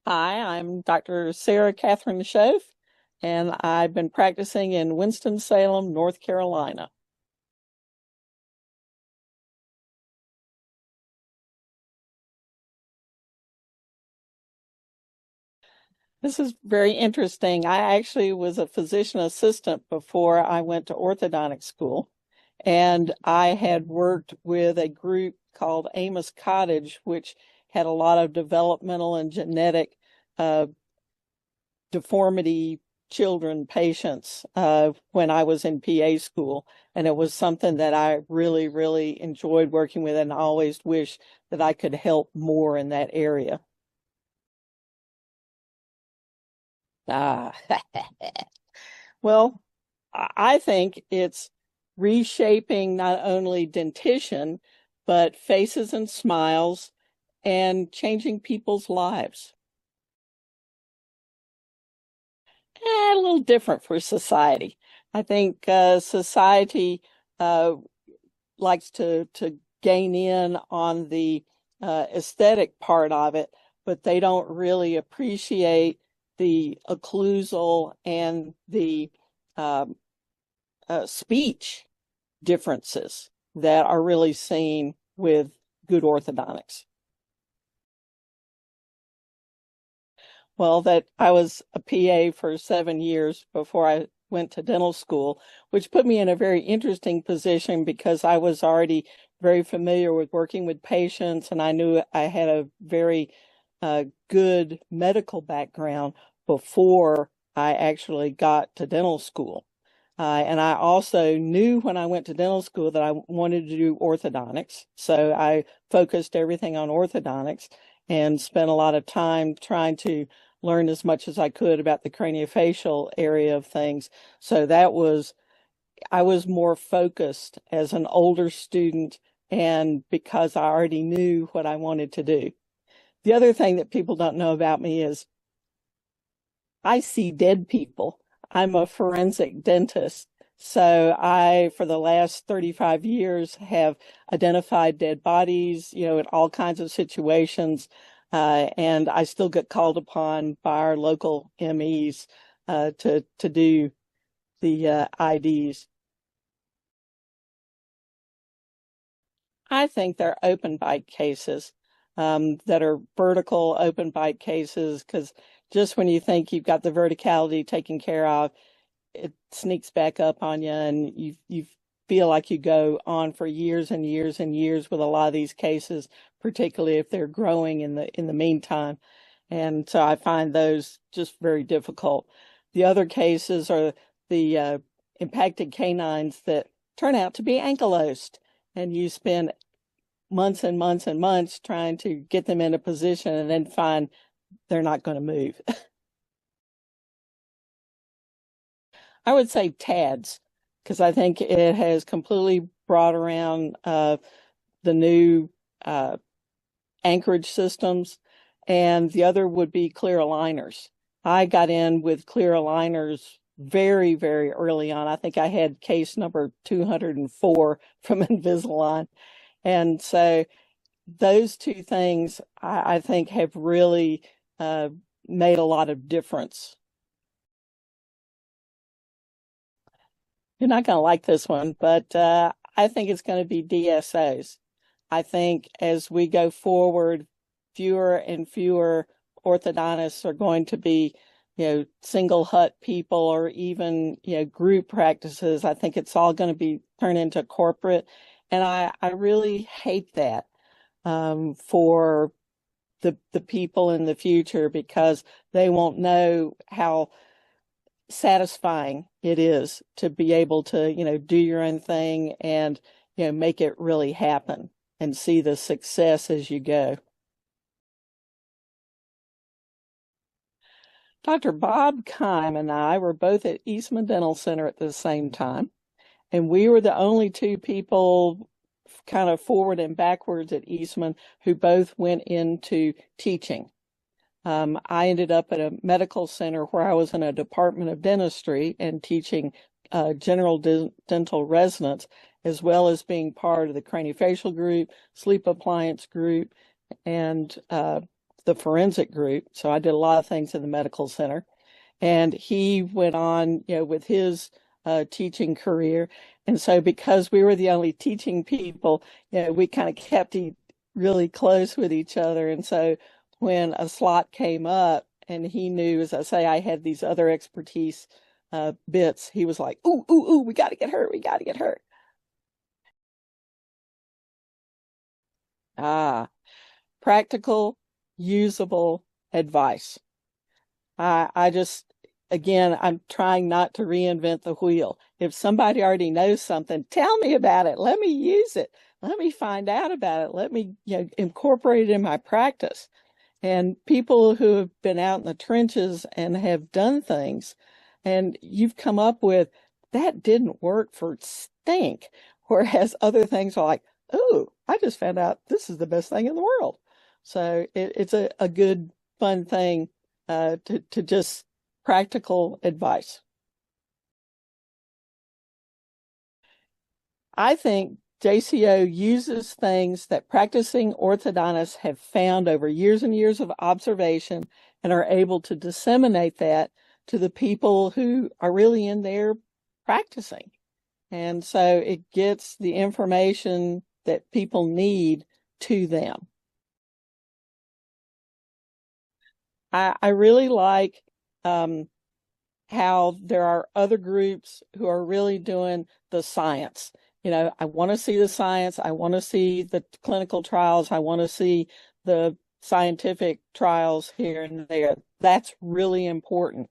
Hi, I'm Dr. Sarah Shoaf, and I've been practicing in Winston-Salem, North Carolina. This is very interesting. I actually was a physician assistant before I went to orthodontic school, and I had worked with a group called Amos Cottage, which had a lot of developmental and genetic uh, deformity children patients when I was in PA school. And it was something that I really, really enjoyed working with, and I always wish that I could help more in that area. Ah, well, I think it's reshaping not only dentition, but faces and smiles and changing people's lives. A little different for society. I think society uh, likes to gain in on the aesthetic part of it, but they don't really appreciate the occlusal and the uh, speech differences that are really seen with good orthodontics. Well, that I was a PA for 7 years before I went to dental school, which put me in a very interesting position because I was already very familiar with working with patients, and I knew I had a very good medical background before I actually got to dental school. And I also knew when I went to dental school that I wanted to do orthodontics. So I focused everything on orthodontics and spent a lot of time trying to learn as much as I could about the craniofacial area of things. So I was more focused as an older student, and because I already knew what I wanted to do. The other thing that people don't know about me is I see dead people. I'm a forensic dentist. So for the last 35 years, have identified dead bodies, in all kinds of situations. And I still get called upon by our local MEs to do the IDs. I think they're open bite cases that are vertical open bite cases, because just when you think you've got the verticality taken care of, it sneaks back up on you, and you feel like you go on for years and years and years with a lot of these cases, particularly if they're growing in the meantime. And so I find those just very difficult. The other cases are the impacted canines that turn out to be ankylosed, and you spend months and months and months trying to get them in a position and then find they're not going to move. I would say TADS, because I think it has completely brought around the new uh, anchorage systems, and the other would be clear aligners. I got in with clear aligners very, very early on. I think I had case number 204 from Invisalign. And so those two things I think have really uh, made a lot of difference. You're not going to like this one, but I think it's going to be DSOs. I think as we go forward, fewer and fewer orthodontists are going to be, single hut people, or even, group practices. I think it's all going to be turned into corporate. And I really hate that for the people in the future, because they won't know how satisfying it is to be able to, do your own thing and, make it really happen and see the success as you go. Dr. Bob Keim and I were both at Eastman Dental Center at the same time, and we were the only two people kind of forward and backwards at Eastman who both went into teaching. I ended up at a medical center where I was in a department of dentistry and teaching general dental residents, as well as being part of the craniofacial group, sleep appliance group, and the forensic group. So I did a lot of things in the medical center. And he went on, with his teaching career. And so because we were the only teaching people, we kind of kept really close with each other. And so when a slot came up and he knew, as I say, I had these other expertise bits, he was like, ooh, ooh, ooh, we got to get her. We got to get her. Ah, practical, usable advice. I just, again, I'm trying not to reinvent the wheel. If somebody already knows something, tell me about it. Let me use it. Let me find out about it. Let me, incorporate it in my practice. And people who have been out in the trenches and have done things, and you've come up with, that didn't work for stink. Whereas other things are like, oh, I just found out this is the best thing in the world. So it's a good, fun thing to just practical advice. I think JCO uses things that practicing orthodontists have found over years and years of observation and are able to disseminate that to the people who are really in there practicing. And so it gets the information that people need to them. I really like how there are other groups who are really doing the science. I want to see the science. I want to see the clinical trials. I want to see the scientific trials here and there. That's really important.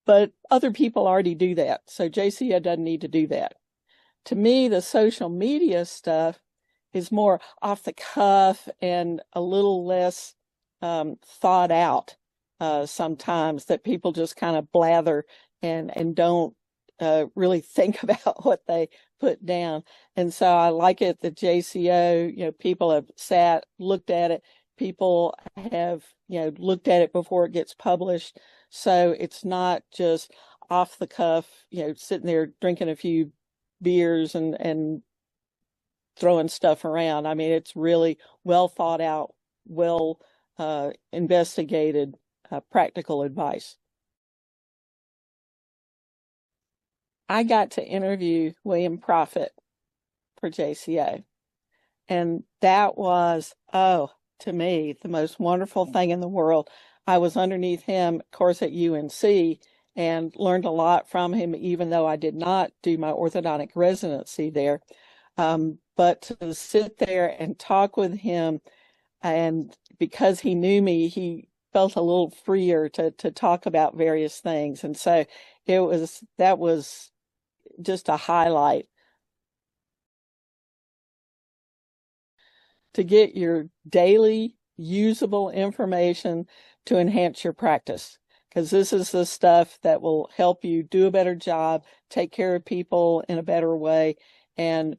But other people already do that. So JCO doesn't need to do that. To me, the social media stuff is more off the cuff and a little less thought out sometimes, that people just kind of blather and don't really think about what they put down. And so I like it that JCO, people have looked at it. People have, looked at it before it gets published. So it's not just off the cuff, sitting there drinking a few beers and throwing stuff around. I mean, it's really well thought out, well investigated, practical advice. I got to interview William Prophet for JCO, and that was, to me, the most wonderful thing in the world. I was underneath him, of course, at UNC, and learned a lot from him, even though I did not do my orthodontic residency there. But to sit there and talk with him, and because he knew me, he felt a little freer to talk about various things. And so that was just a highlight. To get your daily usable information to enhance your practice, because this is the stuff that will help you do a better job, take care of people in a better way, and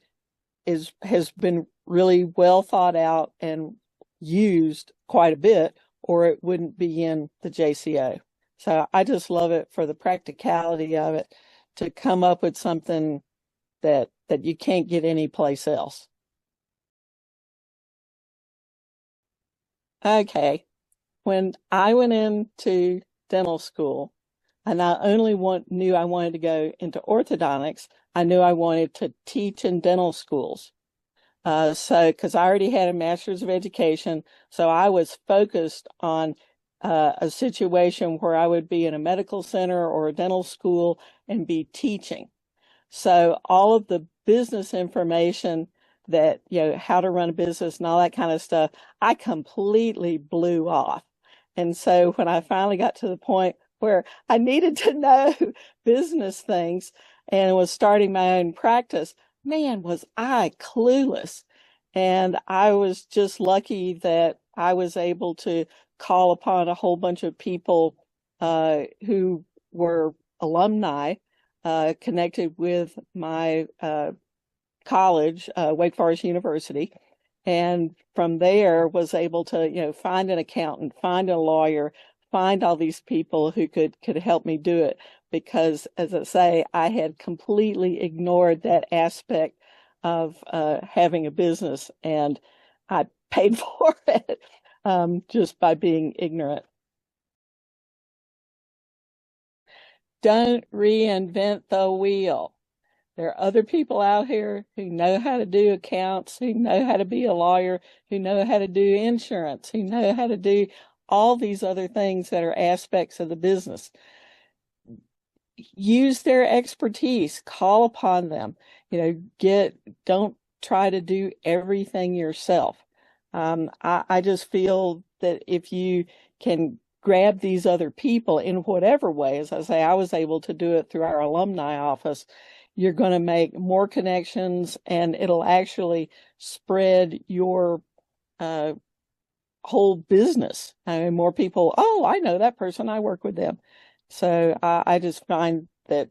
has been really well thought out and used quite a bit, or it wouldn't be in the JCO. So I just love it for the practicality of it, to come up with something that you can't get anyplace else. Okay, when I went into dental school, I not only knew I wanted to go into orthodontics, I knew I wanted to teach in dental schools. Because I already had a master's of education, so I was focused on a situation where I would be in a medical center or a dental school and be teaching. So all of the business information that, how to run a business and all that kind of stuff, I completely blew off. And so when I finally got to the point where I needed to know business things and was starting my own practice, man, was I clueless. And I was just lucky that I was able to call upon a whole bunch of people who were alumni connected with my college, Wake Forest University. And from there was able to, find an accountant, find a lawyer, find all these people who could help me do it. Because, as I say, I had completely ignored that aspect of having a business, and I paid for it. just by being ignorant. Don't reinvent the wheel. There are other people out here who know how to do accounts, who know how to be a lawyer, who know how to do insurance, who know how to do all these other things that are aspects of the business. Use their expertise, call upon them, don't try to do everything yourself. I just feel that if you can grab these other people in whatever way, as I say, I was able to do it through our alumni office, you're going to make more connections and it'll actually spread your whole business. I mean, more people, oh, I know that person, I work with them. So I just find that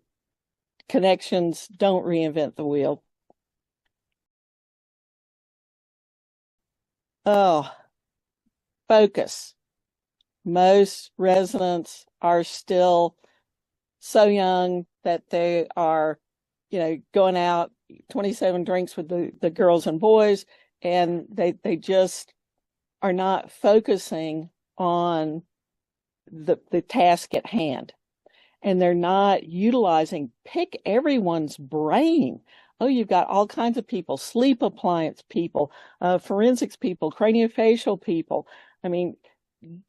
connections don't reinvent the wheel. Oh, focus. Most residents are still so young that they are, going out 27 drinks with the girls and boys, and they just are not focusing on the task at hand. And they're not utilizing, pick everyone's brain. Oh, you've got all kinds of people, sleep appliance people, forensics people, craniofacial people. I mean,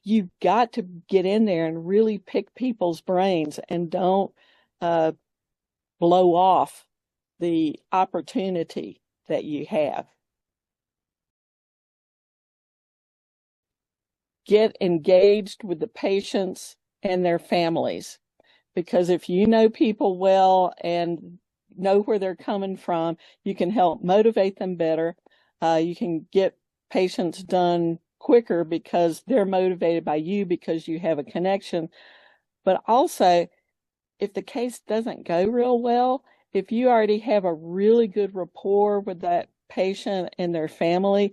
you've got to get in there and really pick people's brains and don't blow off the opportunity that you have. Get engaged with the patients and their families, because if you know people well and know where they're coming from, you can help motivate them better. You can get patients done quicker because they're motivated by you because you have a connection. But also, if the case doesn't go real well, if you already have a really good rapport with that patient and their family,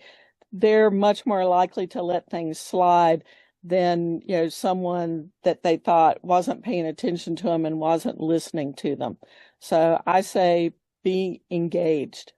they're much more likely to let things slide than, someone that they thought wasn't paying attention to them and wasn't listening to them. So I say be engaged.